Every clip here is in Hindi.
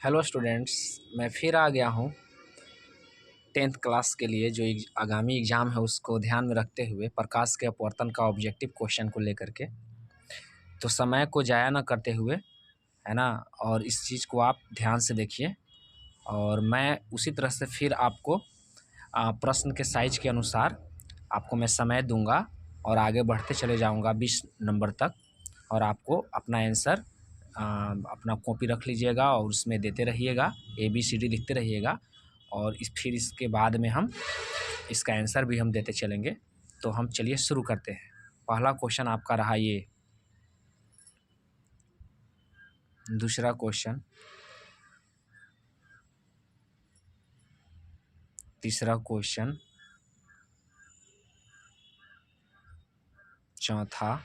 हेलो स्टूडेंट्स, मैं फिर आ गया हूँ 10th क्लास के लिए। जो आगामी एग्ज़ाम है उसको ध्यान में रखते हुए प्रकाश के अपवर्तन का ऑब्जेक्टिव क्वेश्चन को लेकर के, तो समय को ज़ाया ना करते हुए, है ना, और इस चीज़ को आप ध्यान से देखिए। और मैं उसी तरह से फिर आपको प्रश्न के साइज के अनुसार आपको मैं समय दूंगा और आगे बढ़ते चले जाऊंगा 20 नंबर तक। और आपको अपना आंसर अपना कॉपी रख लीजिएगा और उसमें देते रहिएगा, ABCD लिखते रहिएगा। और फिर इसके बाद में हम इसका आंसर भी हम देते चलेंगे। तो हम चलिए शुरू करते हैं। पहला क्वेश्चन आपका रहा ये, दूसरा क्वेश्चन, तीसरा क्वेश्चन, चौथा,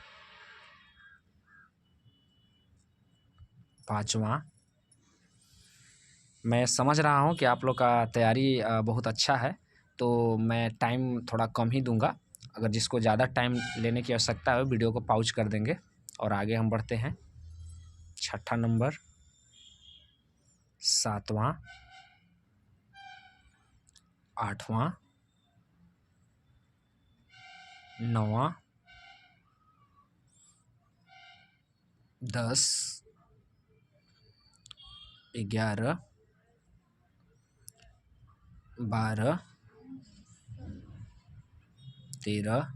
पांचवा। मैं समझ रहा हूँ कि आप लोग का तैयारी बहुत अच्छा है, तो मैं टाइम थोड़ा कम ही दूंगा। अगर जिसको ज़्यादा टाइम लेने की आवश्यकता है वीडियो को पॉज कर देंगे और आगे हम बढ़ते हैं। छठा नंबर, सातवां, आठवां, नौवां, 10, 11, 12, 13,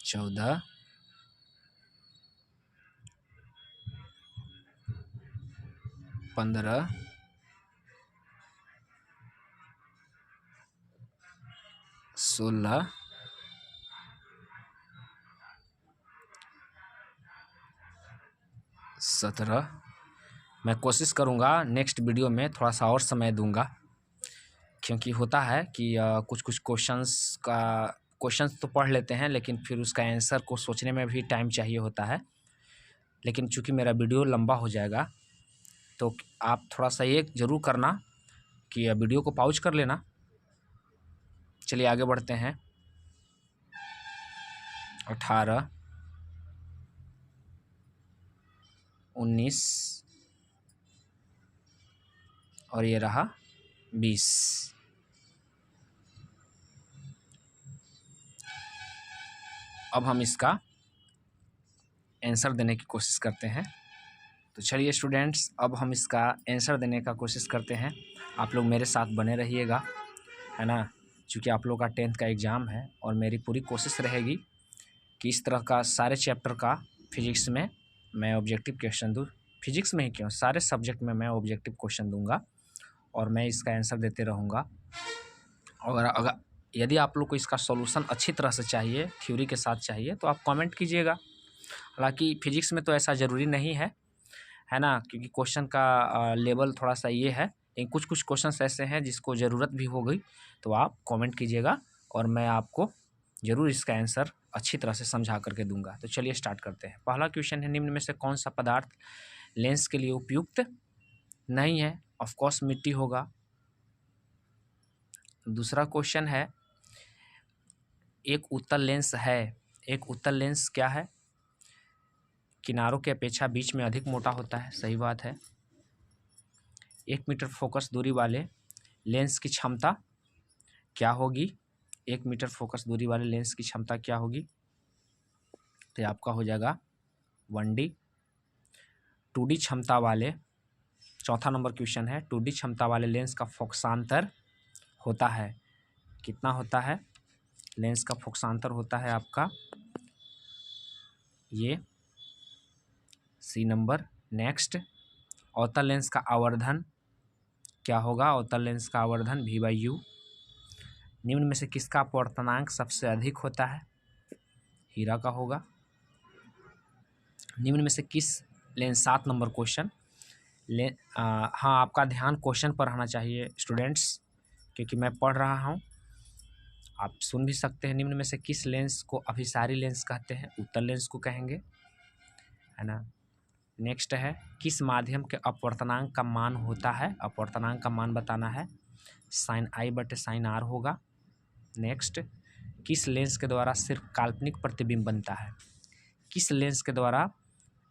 14, 15, 16, 17। मैं कोशिश करूँगा नेक्स्ट वीडियो में थोड़ा सा और समय दूंगा, क्योंकि होता है कि कुछ कुछ क्वेश्चंस तो पढ़ लेते हैं, लेकिन फिर उसका आंसर को सोचने में भी टाइम चाहिए होता है। लेकिन चूंकि मेरा वीडियो लंबा हो जाएगा, तो आप थोड़ा सा ये ज़रूर करना कि वीडियो को पॉज कर लेना। चलिए आगे बढ़ते हैं। 18, 19 और ये रहा 20। अब हम इसका आंसर देने की कोशिश करते हैं। तो चलिए स्टूडेंट्स, अब हम इसका आंसर देने का कोशिश करते हैं। आप लोग मेरे साथ बने रहिएगा, है ना, क्योंकि आप लोग का 10th का एग्ज़ाम है और मेरी पूरी कोशिश रहेगी कि इस तरह का सारे चैप्टर का फिजिक्स में मैं ऑब्जेक्टिव क्वेश्चन दूँ। फिजिक्स में ही क्यों, सारे सब्जेक्ट में मैं ऑब्जेक्टिव क्वेश्चन दूंगा और मैं इसका आंसर देते रहूँगा। और अगर यदि आप लोग को इसका सॉल्यूशन अच्छी तरह से चाहिए, थ्योरी के साथ चाहिए, तो आप कमेंट कीजिएगा। हालांकि फिजिक्स में तो ऐसा ज़रूरी नहीं है ना, क्योंकि क्वेश्चन का लेवल थोड़ा सा ये है। लेकिन कुछ कुछ क्वेश्चंस ऐसे हैं जिसको ज़रूरत भी हो गई, तो आप कमेंट कीजिएगा और मैं आपको ज़रूर इसका आंसर अच्छी तरह से समझा करके दूंगा। तो चलिए स्टार्ट करते हैं। पहला क्वेश्चन है, निम्न में से कौन सा पदार्थ लेंस के लिए उपयुक्त नहीं है? ऑफ कोर्स मिट्टी होगा। दूसरा क्वेश्चन है, एक उत्तल लेंस है। एक उत्तल लेंस क्या है? किनारों की अपेक्षा बीच में अधिक मोटा होता है। सही बात है। 1 मीटर फोकस दूरी वाले लेंस की क्षमता क्या होगी? 1 मीटर फोकस दूरी वाले लेंस की क्षमता क्या होगी? तो आपका हो जाएगा 1D। 2D क्षमता वाले, चौथा नंबर क्वेश्चन है, 2D क्षमता वाले लेंस का फोकसांतर होता है, कितना होता है? लेंस का फोकसांतर होता है आपका ये C नंबर। नेक्स्ट, अवतल लेंस का आवर्धन क्या होगा? अवतल लेंस का आवर्धन V/U। निम्न में से किसका अपवर्तनांक सबसे अधिक होता है? हीरा का होगा। निम्न में से किस लेंस, 7 नंबर क्वेश्चन हाँ, आपका ध्यान क्वेश्चन पर रहना चाहिए स्टूडेंट्स, क्योंकि मैं पढ़ रहा हूँ, आप सुन भी सकते हैं। निम्न में से किस लेंस को अभिसारी लेंस कहते हैं? उत्तल लेंस को कहेंगे, है ना। नेक्स्ट है, किस माध्यम के अपवर्तनांक का मान होता है? अपवर्तनांक का मान बताना है, sin I/sin R होगा। नेक्स्ट, किस लेंस के द्वारा सिर्फ काल्पनिक प्रतिबिंब बनता है? किस लेंस के द्वारा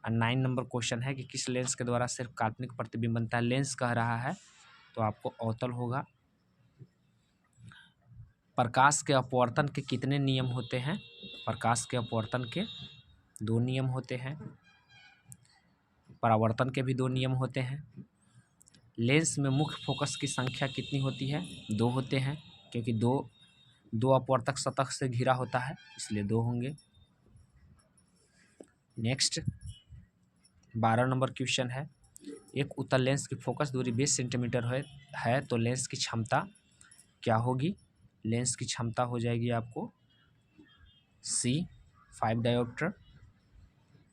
और 9 नंबर क्वेश्चन है कि किस लेंस के द्वारा सिर्फ काल्पनिक प्रतिबिंब बनता है। लेंस कह रहा है तो आपको अवतल होगा। प्रकाश के अपवर्तन के कितने नियम होते हैं? प्रकाश के अपवर्तन के 2 नियम होते हैं। परावर्तन के भी 2 नियम होते हैं। लेंस में मुख्य फोकस की संख्या कितनी होती है? 2 होते हैं, क्योंकि दो अपवर्तक सतह से घिरा होता है, इसलिए 2 होंगे। नेक्स्ट 12 नंबर क्वेश्चन है, एक उत्तल लेंस की फोकस दूरी 20 सेंटीमीटर है तो लेंस की क्षमता क्या होगी? लेंस की क्षमता हो जाएगी आपको C 5 डायोप्टर।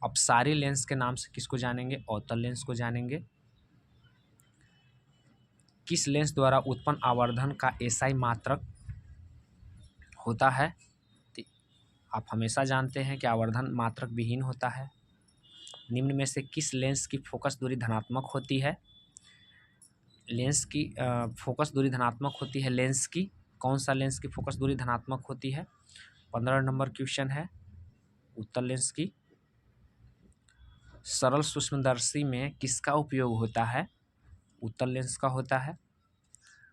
अपसारी लेंस के नाम से किसको जानेंगे? अवतल लेंस को जानेंगे। किस लेंस द्वारा उत्पन्न आवर्धन का SI मात्रक होता है? आप हमेशा जानते हैं कि आवर्धन मात्रक विहीन होता है। निम्न में से किस लेंस की फोकस दूरी धनात्मक होती है? लेंस की फोकस दूरी धनात्मक होती है लेंस की। कौन सा लेंस की फोकस दूरी धनात्मक होती है? 15 नंबर क्वेश्चन है उत्तल लेंस की। सरल सूक्ष्मदर्शी में किसका उपयोग होता है? उत्तल लेंस का होता है।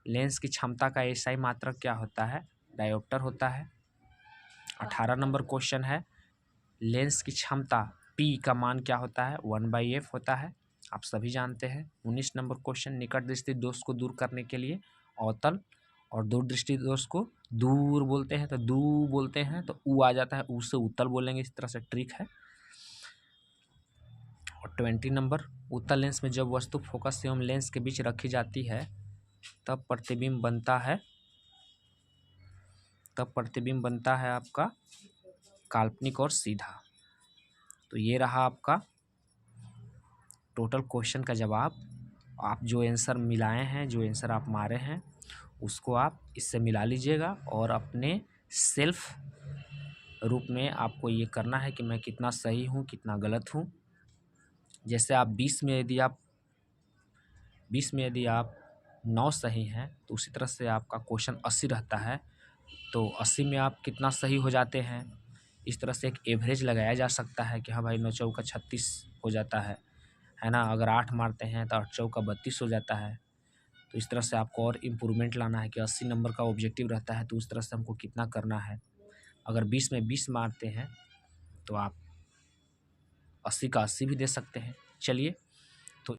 लेंस की क्षमता का SI मात्रक क्या होता है? डायोप्टर होता है। 18 नंबर क्वेश्चन है, लेंस की क्षमता P का मान क्या होता है? 1/f होता है, आप सभी जानते हैं। 19 नंबर क्वेश्चन, निकट दृष्टि दोष को दूर करने के लिए अवतल और दूर दृष्टि दोष को दूर बोलते हैं तो दू बोलते हैं, तो ऊ आ जाता है, ऊ से उत्तल बोलेंगे, इस तरह से ट्रिक है। और 20 नंबर, उत्तल लेंस में जब वस्तु फोकस एवं लेंस के बीच रखी जाती है तब प्रतिबिंब बनता है आपका काल्पनिक और सीधा। तो ये रहा आपका टोटल क्वेश्चन का जवाब। आप जो आंसर मिलाए हैं, जो आंसर आप मारे हैं, उसको आप इससे मिला लीजिएगा और अपने सेल्फ रूप में आपको ये करना है कि मैं कितना सही हूँ, कितना गलत हूँ। जैसे आप 20 में यदि आप 9 सही हैं तो उसी तरह से आपका क्वेश्चन 80 रहता है, तो 80 में आप कितना सही हो जाते हैं, इस तरह से एक एवरेज लगाया जा सकता है कि हाँ भाई 9 चौका 36 हो जाता है ना। अगर 8 मारते हैं तो 8 चौका 32 हो जाता है। तो इस तरह से आपको और इम्प्रूवमेंट लाना है कि 80 नंबर का ऑब्जेक्टिव रहता है, तो उस तरह से हमको कितना करना है। अगर 20 में 20 मारते हैं तो आप 80 का 80 भी दे सकते हैं। चलिए